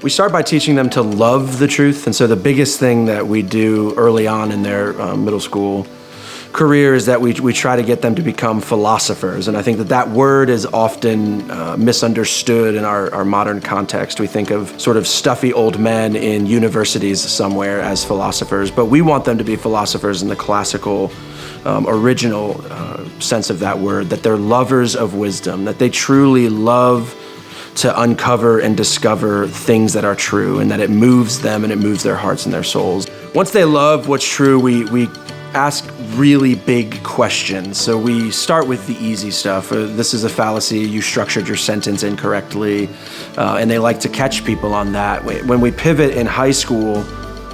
We start by teaching them to love the truth. And so the biggest thing that we do early on in their middle school career is that we try to get them to become philosophers. And I think that word is often misunderstood in our modern context. We think of sort of stuffy old men in universities somewhere as philosophers, but we want them to be philosophers in the classical, original sense of that word, that they're lovers of wisdom, that they truly love to uncover and discover things that are true, and that it moves them and it moves their hearts and their souls. Once they love what's true, we ask really big questions. So we start with the easy stuff. This is a fallacy, you structured your sentence incorrectly, and they like to catch people on that. When we pivot in high school,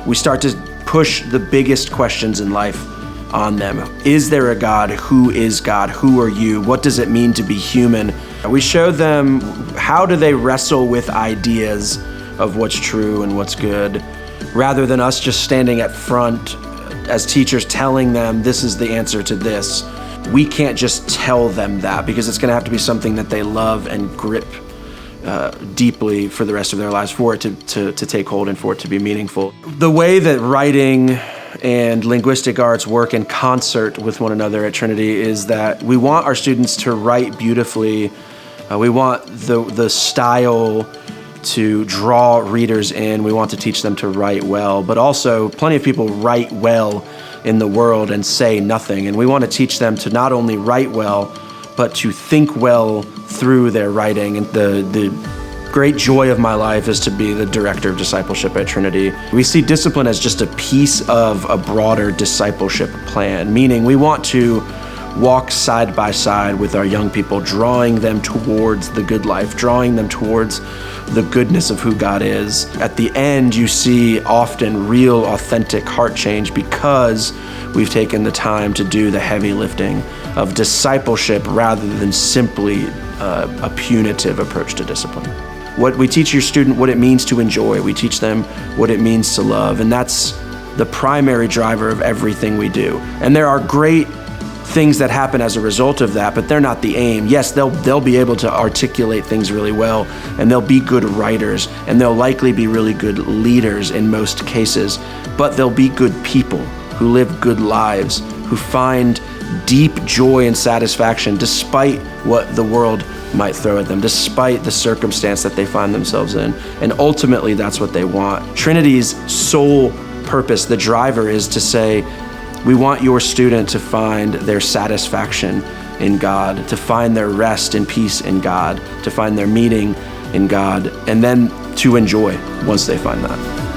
we start to push the biggest questions in life on them. Is there a God? Who is God? Who are you? What does it mean to be human? We show them how do they wrestle with ideas of what's true and what's good, rather than us just standing at front as teachers telling them this is the answer to this. We can't just tell them that, because it's gonna have to be something that they love and grip deeply for the rest of their lives for it to take hold and for it to be meaningful. The way that writing and linguistic arts work in concert with one another at Trinity is that we want our students to write beautifully. We want the style to draw readers in. We want to teach them to write well, but also plenty of people write well in the world and say nothing. And we want to teach them to not only write well, but to think well through their writing. And the great joy of my life is to be the director of discipleship at Trinity. We see discipline as just a piece of a broader discipleship plan, meaning we want to walk side by side with our young people, drawing them towards the good life, drawing them towards the goodness of who God is. At the end, you see often real, authentic heart change because we've taken the time to do the heavy lifting of discipleship rather than simply a punitive approach to discipline. We teach your student what it means to enjoy. We teach them what it means to love, and that's the primary driver of everything we do. And there are great things that happen as a result of that, but they're not the aim. Yes, they'll be able to articulate things really well, and they'll be good writers, and they'll likely be really good leaders in most cases, but they'll be good people who live good lives, who find deep joy and satisfaction despite what the world might throw at them, despite the circumstance that they find themselves in. And ultimately, that's what they want. Trinity's sole purpose, the driver, is to say, we want your student to find their satisfaction in God, to find their rest and peace in God, to find their meaning in God, and then to enjoy once they find that.